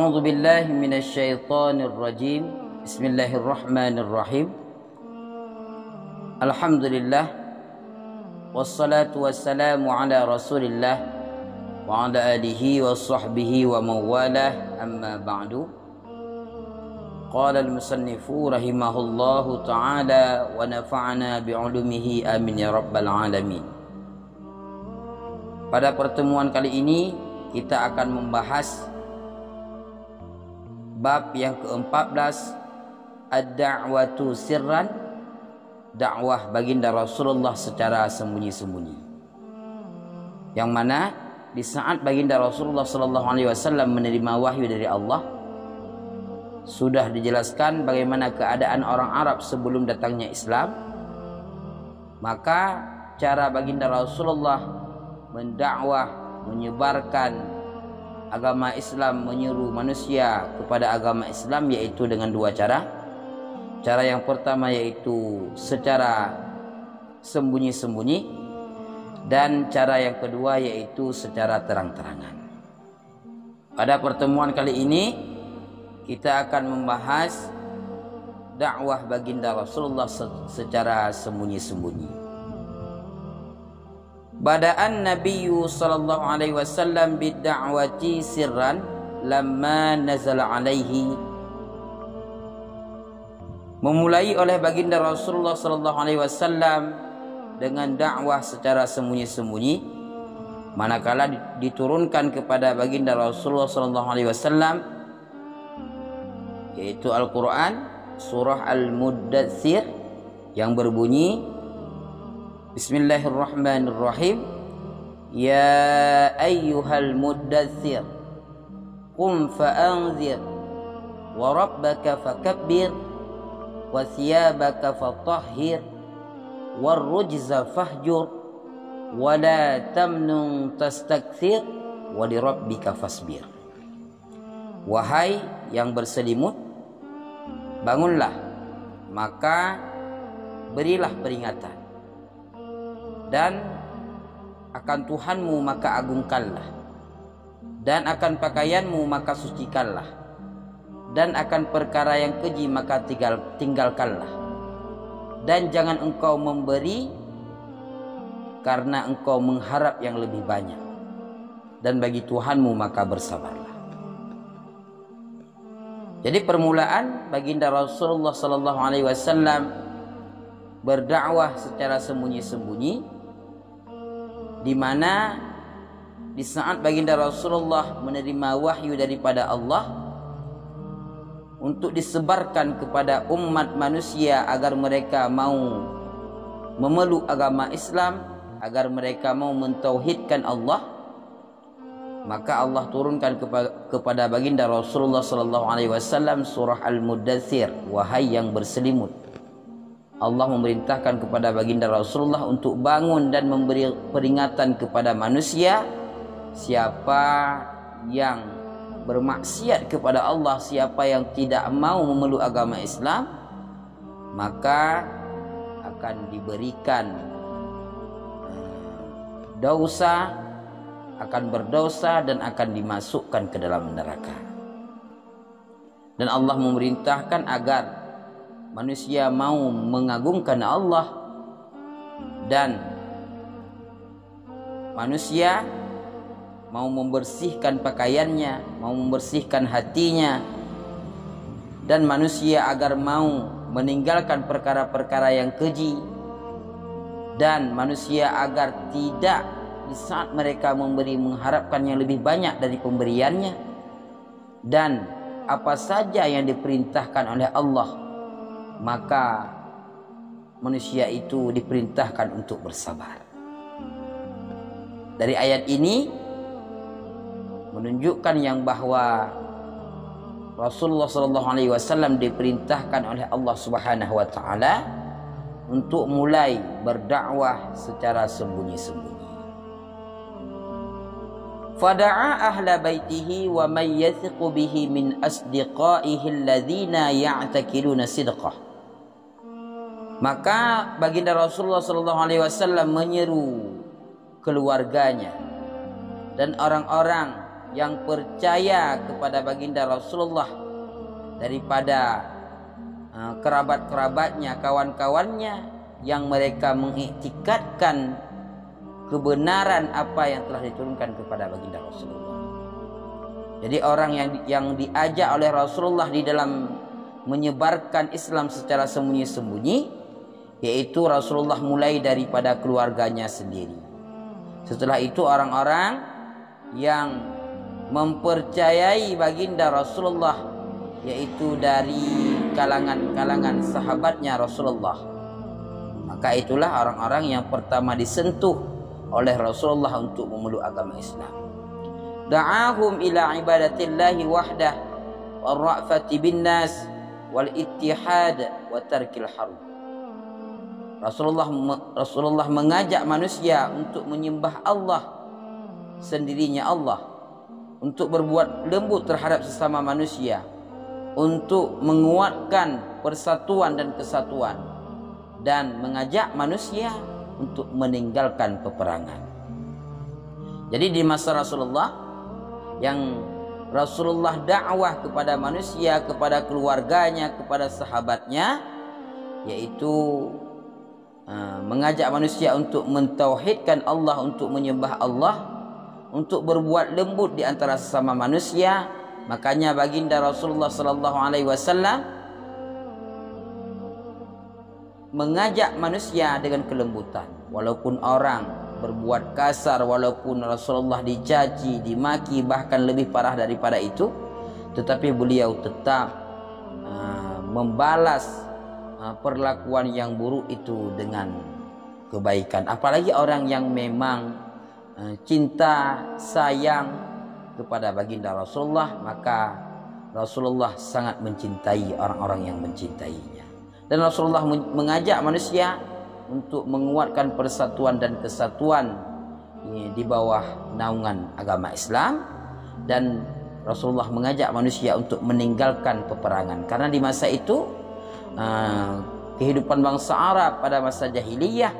A'udzu billahi minasyaitonir rajim. Bismillahirrahmanirrahim. Alhamdulillah wassalatu wassalamu ala Rasulillah wa ala alihi wa sahbihi wa mawalah, amma ba'du. Qala al-musannifu rahimahullahu ta'ala wa nafa'ana bi'ulumihi amin ya rabbal alamin. Pada pertemuan kali ini kita akan membahas bab yang ke-14, ad-da'watu sirran, dakwah baginda Rasulullah secara sembunyi-sembunyi. Yang mana di saat baginda Rasulullah sallallahu alaihi wasallam menerima wahyu dari Allah, sudah dijelaskan bagaimana keadaan orang Arab sebelum datangnya Islam. Maka cara baginda Rasulullah mendakwah, menyebarkan agama Islam, menyeru manusia kepada agama Islam, yaitu dengan dua cara. Cara yang pertama yaitu secara sembunyi-sembunyi, dan cara yang kedua yaitu secara terang-terangan. Pada pertemuan kali ini kita akan membahas dakwah baginda Rasulullah secara sembunyi-sembunyi. Bada'an Nabiyyu sallallahu alaihi wasallam bid-da'wati sirran lamma nazala alaihi. Memulai oleh baginda Rasulullah sallallahu alaihi wasallam dengan dakwah secara sembunyi-sembunyi manakala diturunkan kepada baginda Rasulullah sallallahu alaihi wasallam yaitu Al-Qur'an surah Al-Muddatsir yang berbunyi Bismillahirrahmanirrahim. Ya ayyuhal muddatsir qum fa'anzir wa rabbaka fakabbir wa thiyabaka fatahhir war rujza fahjur wa la tamnun tastakthir wa li rabbika fasbir. Wahai yang berselimut, bangunlah, maka berilah peringatan, dan akan Tuhanmu maka agungkanlah, dan akan pakaianmu maka sucikanlah, dan akan perkara yang keji maka tinggalkanlah, dan jangan engkau memberi karena engkau mengharap yang lebih banyak, dan bagi Tuhanmu maka bersabarlah. Jadi permulaan baginda Rasulullah sallallahu alaihi wasallam berdakwah secara sembunyi-sembunyi, di mana di saat baginda Rasulullah menerima wahyu daripada Allah untuk disebarkan kepada umat manusia agar mereka mau memeluk agama Islam, agar mereka mau mentauhidkan Allah, maka Allah turunkan kepada baginda Rasulullah sallallahu alaihi wasallam surah Al-Muddatsir, wahai yang berselimut. Allah memerintahkan kepada baginda Rasulullah untuk bangun dan memberi peringatan kepada manusia. Siapa yang bermaksiat kepada Allah, siapa yang tidak mau memeluk agama Islam, maka akan diberikan dosa, akan berdosa dan akan dimasukkan ke dalam neraka. Dan Allah memerintahkan agar manusia mau mengagungkan Allah, dan manusia mau membersihkan pakaiannya, mau membersihkan hatinya, dan manusia agar mau meninggalkan perkara-perkara yang keji, dan manusia agar tidak di saat mereka memberi mengharapkan yang lebih banyak dari pemberiannya, dan apa saja yang diperintahkan oleh Allah maka manusia itu diperintahkan untuk bersabar. Dari ayat ini menunjukkan yang bahwa Rasulullah sallallahu alaihi wasallam diperintahkan oleh Allah Subhanahu wa taala untuk mulai berdakwah secara sembunyi-sembunyi. Fada'a ahla baitihi wa man yathiqu bihi min asdiqaihi alladhina ya'takiluna sidqah. Maka baginda Rasulullah sallallahu alaihi wasallam menyeru keluarganya dan orang-orang yang percaya kepada baginda Rasulullah daripada kerabat-kerabatnya, kawan-kawannya yang mereka mengiktikadkan kebenaran apa yang telah diturunkan kepada baginda Rasulullah. Jadi orang yang diajak oleh Rasulullah di dalam menyebarkan Islam secara sembunyi-sembunyi, yaitu Rasulullah mulai daripada keluarganya sendiri. Setelah itu orang-orang yang mempercayai baginda Rasulullah, yaitu dari kalangan-kalangan sahabatnya Rasulullah. Maka itulah orang-orang yang pertama disentuh oleh Rasulullah untuk memeluk agama Islam. Da'ahum ila ibadatillahi wahdah wal ra'fati bin nas wal ittihad wa tarkil harb. Rasulullah mengajak manusia untuk menyembah Allah sendirinya Allah, untuk berbuat lembut terhadap sesama manusia, untuk menguatkan persatuan dan kesatuan, dan mengajak manusia untuk meninggalkan peperangan. Jadi di masa Rasulullah, yang Rasulullah dakwah kepada manusia, kepada keluarganya, kepada sahabatnya, yaitu mengajak manusia untuk mentauhidkan Allah, untuk menyembah Allah, untuk berbuat lembut di antara sesama manusia. Makanya baginda Rasulullah sallallahu alaihi wasallam mengajak manusia dengan kelembutan. Walaupun orang berbuat kasar, walaupun Rasulullah dicaci, dimaki, bahkan lebih parah daripada itu, tetapi beliau tetap membalas perlakuan yang buruk itu dengan kebaikan. Apalagi orang yang memang cinta, sayang kepada baginda Rasulullah, maka Rasulullah sangat mencintai orang-orang yang mencintainya. Dan Rasulullah mengajak manusia untuk menguatkan persatuan dan kesatuan di bawah naungan agama Islam. Dan Rasulullah mengajak manusia untuk meninggalkan peperangan, karena di masa itu kehidupan bangsa Arab pada masa jahiliyah,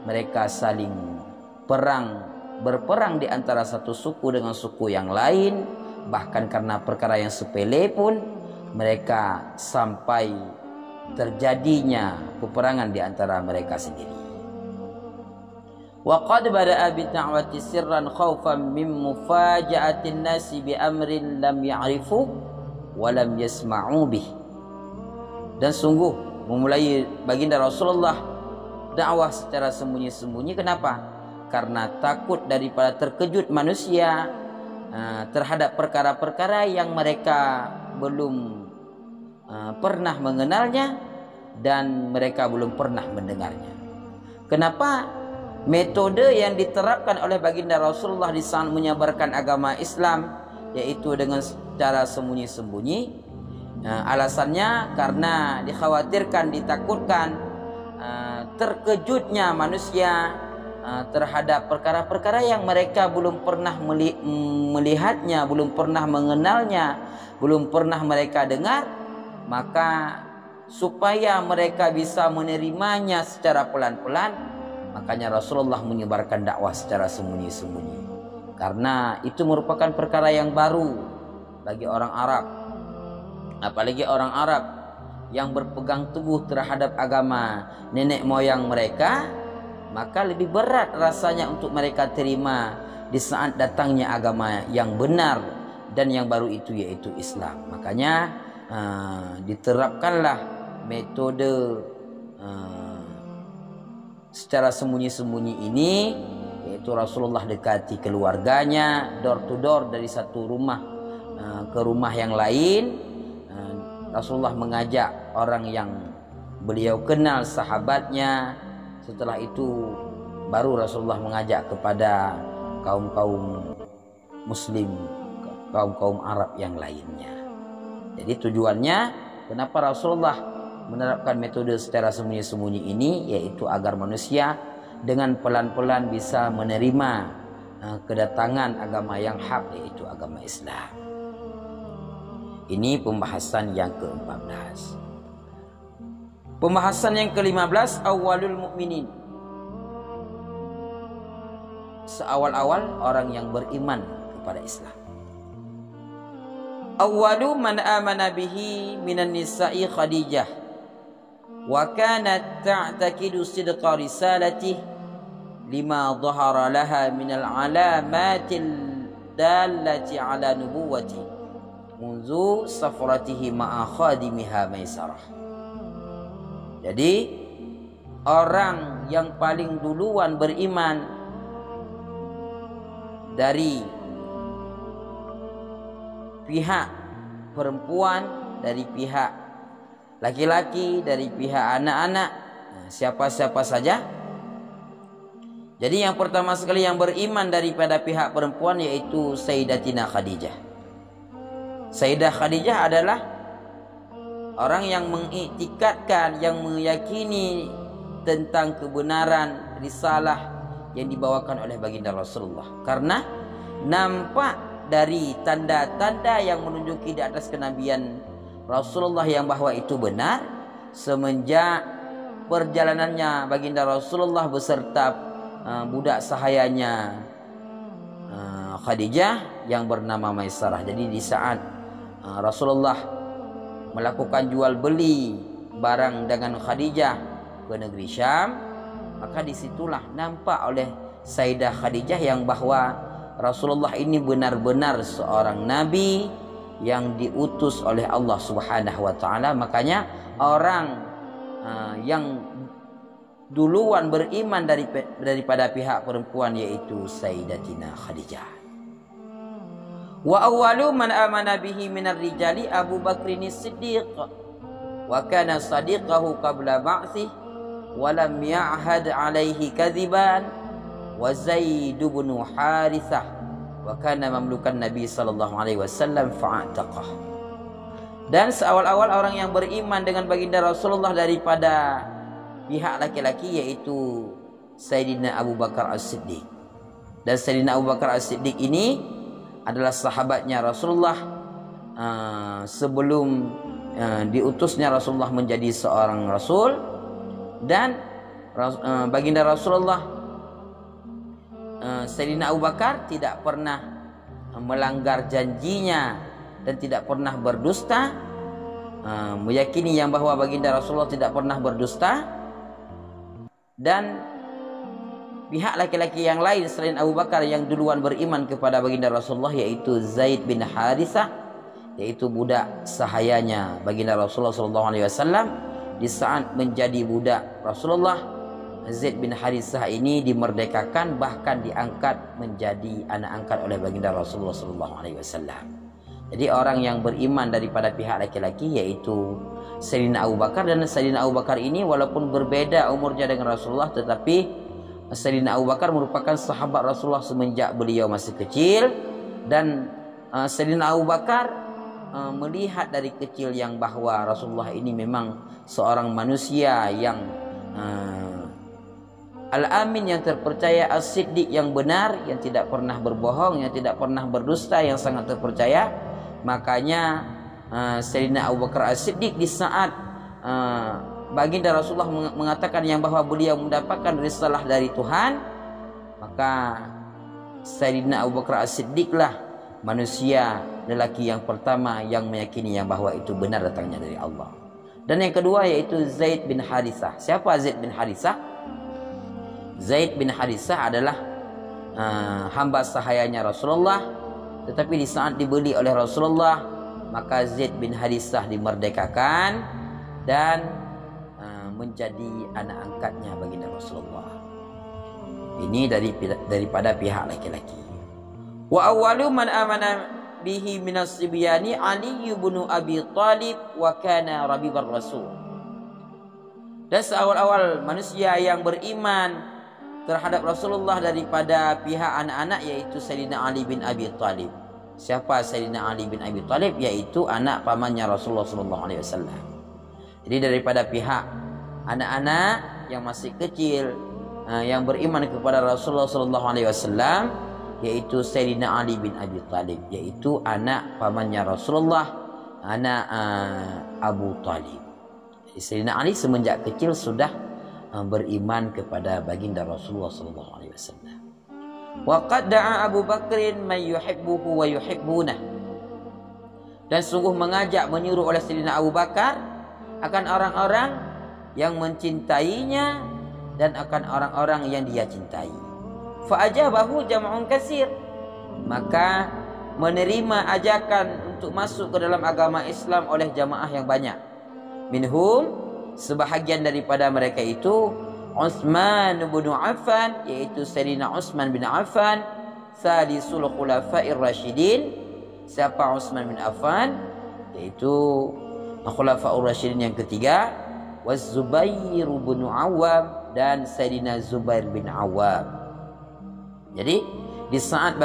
mereka saling berperang di antara satu suku dengan suku yang lain. Bahkan karena perkara yang sepele pun mereka sampai terjadinya peperangan di antara mereka sendiri. Wa qad bada'a bi da'wati sirran khaufan min mufaja'atin nasi bi amrin lam ya'rifu wa lam yasma'u bih. Dan sungguh memulai baginda Rasulullah dakwah secara sembunyi-sembunyi. Kenapa? Karena takut daripada terkejut manusia terhadap perkara-perkara yang mereka belum pernah mengenalnya dan mereka belum pernah mendengarnya. Kenapa? Metode yang diterapkan oleh baginda Rasulullah di saat menyebarkan agama Islam, yaitu dengan cara sembunyi-sembunyi. Alasannya karena dikhawatirkan, ditakutkan terkejutnya manusia terhadap perkara-perkara yang mereka belum pernah melihatnya, belum pernah mengenalnya, belum pernah mereka dengar. Maka supaya mereka bisa menerimanya secara pelan-pelan, makanya Rasulullah menyebarkan dakwah secara sembunyi-sembunyi, karena itu merupakan perkara yang baru bagi orang Arab. Apalagi orang Arab yang berpegang teguh terhadap agama nenek moyang mereka, maka lebih berat rasanya untuk mereka terima di saat datangnya agama yang benar dan yang baru itu, yaitu Islam. Makanya diterapkanlah metode secara sembunyi-sembunyi ini, yaitu Rasulullah dekati keluarganya door to door, dari satu rumah ke rumah yang lain. Rasulullah mengajak orang yang beliau kenal, sahabatnya. Setelah itu baru Rasulullah mengajak kepada kaum-kaum muslim, kaum-kaum Arab yang lainnya. Jadi tujuannya kenapa Rasulullah menerapkan metode secara sembunyi-sembunyi ini, yaitu agar manusia dengan pelan-pelan bisa menerima kedatangan agama yang hak, yaitu agama Islam. Ini pembahasan yang ke-14. Pembahasan yang ke-15, awalul mukminin. Seawal-awal orang yang beriman kepada Islam. Awwalu man amana bihi minan nisa'i Khadijah wa kanat ta'taqidu sidqa risalatihi lima dhahara laha minal alamatil dallati ala nubuwati munzu safratihi ma'a khadimiha Maisarah. Jadi orang yang paling duluan beriman dari pihak perempuan, dari pihak laki-laki, dari pihak anak-anak, siapa-siapa saja. Jadi yang pertama sekali yang beriman daripada pihak perempuan yaitu Sayyidatina Khadijah. Sayyidah Khadijah adalah orang yang mengiktikadkan, yang meyakini tentang kebenaran risalah yang dibawakan oleh baginda Rasulullah. Karena nampak dari tanda-tanda yang menunjuki di atas kenabian Rasulullah yang bahwa itu benar semenjak perjalanannya baginda Rasulullah beserta budak sahayanya Khadijah yang bernama Maisarah. Jadi di saat Rasulullah melakukan jual beli barang dengan Khadijah ke negeri Syam, maka disitulah nampak oleh Sayyidah Khadijah yang bahwa Rasulullah ini benar-benar seorang nabi yang diutus oleh Allah Subhanahu wa taala. Makanya orang yang duluan beriman daripada pihak perempuan yaitu Sayyidatina Khadijah. Wa awwalu man amana bihi minar rijali Abu Bakrin As-Siddiq wa kana sadiqahu qabla ba'thih wa lam ya'had alaihi kadhiban wa Zaid bin Harithah wa kana mamlukan Nabi sallallahu alaihi wasallam fa'ataqah. Dan seawal-awal orang yang beriman dengan baginda Rasulullah daripada pihak laki-laki yaitu Sayyidina Abu Bakar As-Siddiq. Dan Sayyidina Abu Bakar As-Siddiq ini adalah sahabatnya Rasulullah sebelum diutusnya Rasulullah menjadi seorang rasul. Dan baginda Rasulullah Sayyidina Abu Bakar tidak pernah melanggar janjinya dan tidak pernah berdusta, meyakini yang bahwa baginda Rasulullah tidak pernah berdusta. Dan pihak laki-laki yang lain selain Abu Bakar yang duluan beriman kepada baginda Rasulullah yaitu Zaid bin Harithah, yaitu budak sahayanya baginda Rasulullah SAW. Di saat menjadi budak Rasulullah, Zaid bin Harithah ini dimerdekakan, bahkan diangkat menjadi anak angkat oleh baginda Rasulullah SAW. Jadi orang yang beriman daripada pihak laki-laki yaitu Sayyidina Abu Bakar. Dan Sayyidina Abu Bakar ini walaupun berbeda umurnya dengan Rasulullah, tetapi Sayyidina Abu Bakar merupakan sahabat Rasulullah semenjak beliau masih kecil. Dan Sayyidina Abu Bakar melihat dari kecil yang bahwa Rasulullah ini memang seorang manusia yang Al-Amin, yang terpercaya, As-Siddiq, yang benar, yang tidak pernah berbohong, yang tidak pernah berdusta, yang sangat terpercaya. Makanya Sayyidina Abu Bakar As-Siddiq di saat baginda Rasulullah mengatakan yang bahwa beliau mendapatkan risalah dari Tuhan, maka Sayyidina Abu Bakar As-Siddiq lah manusia lelaki yang pertama yang meyakini yang bahwa itu benar datangnya dari Allah. Dan yang kedua yaitu Zaid bin Harithah. Siapa Zaid bin Harithah? Zaid bin Harithah adalah hamba sahayanya Rasulullah, tetapi di saat dibeli oleh Rasulullah, maka Zaid bin Harithah dimerdekakan dan menjadi anak angkatnya baginda Rasulullah. Ini daripada pihak laki-laki. Wa awwalu man amana bihi minas sibyani Ali bin Abi Thalib wa kana rabibar Rasul. Dan seawal-awal manusia yang beriman terhadap Rasulullah daripada pihak anak-anak yaitu Sayyidina Ali bin Abi Thalib. Siapa Sayyidina Ali bin Abi Thalib? Yaitu anak pamannya Rasulullah SAW. Jadi daripada pihak anak-anak yang masih kecil yang beriman kepada Rasulullah SAW yaitu Sayyidina Ali bin Abi Thalib, yaitu anak pamannya Rasulullah, anak Abu Talib. Sayyidina Ali semenjak kecil sudah beriman kepada baginda Rasulullah SAW. Wa qad da'a Abu Bakrin man yuhibbuhu wa yuhibbunah. dan sungguh mengajak menyuruh oleh Sayyidina Abu Bakar akan orang-orang yang mencintainya dan akan orang-orang yang dia cintai. Fa'ajabahu jam'un katsir, maka menerima ajakan untuk masuk ke dalam agama Islam oleh jamaah yang banyak. Minhum, sebahagian daripada mereka itu Utsman bin Affan, yaitu Sayyidina Utsman bin Affan, salisul khulafa'ir rasyidin. Siapa Utsman bin Affan? Yaitu khulafa'ur rasyidin yang ketiga. Zubair bin Awam, dan Sayyidina Zubair bin Awam. Jadi di saat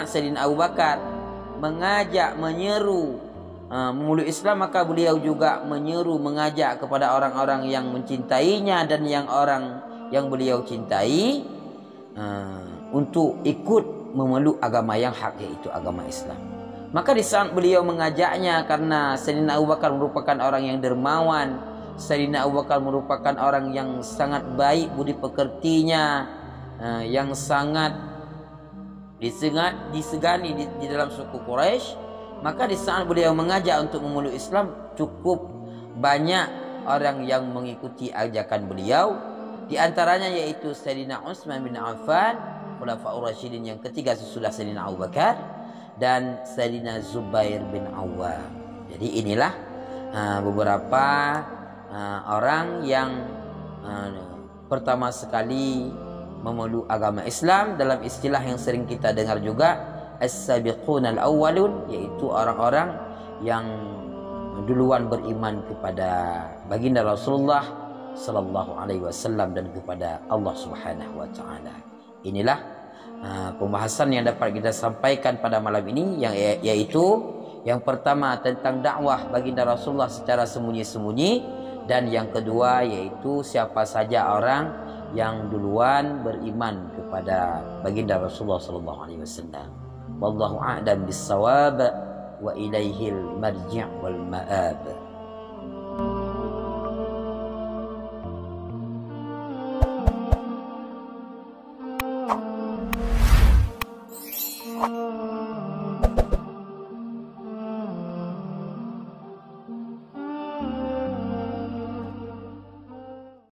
Sayyidina Abu Bakar mengajak, menyeru memeluk Islam, maka beliau juga menyeru, mengajak kepada orang-orang yang mencintainya dan orang yang beliau cintai untuk ikut memeluk agama yang hak, yaitu agama Islam. Maka di saat beliau mengajaknya, karena Sayyidina Abu Bakar merupakan orang yang dermawan, Sayyidina Abu Bakar merupakan orang yang sangat baik budi pekertinya, yang sangat disegani di dalam suku Quraisy. Maka di saat beliau mengajak untuk memeluk Islam, cukup banyak orang yang mengikuti ajakan beliau. Di antaranya yaitu Sayyidina Utsman bin Affan, Khulafaur Rasyidin yang ketiga sesudah Sayyidina Abu Bakar, dan Sayyidina Zubair bin Awam. Jadi inilah beberapa orang yang pertama sekali memeluk agama Islam. Dalam istilah yang sering kita dengar juga, as-sabiqun al-awwalun, yaitu orang-orang yang duluan beriman kepada baginda Rasulullah sallallahu alaihi wasallam dan kepada Allah Subhanahu wa taala. Inilah pembahasan yang dapat kita sampaikan pada malam ini, yaitu yang pertama tentang dakwah baginda Rasulullah secara sembunyi-sembunyi, dan yang kedua yaitu siapa saja orang yang duluan beriman kepada baginda Rasulullah sallallahu alaihi wasallam. Wallahu a'lam bis-shawab wa ilaihil marji' wal ma'ab.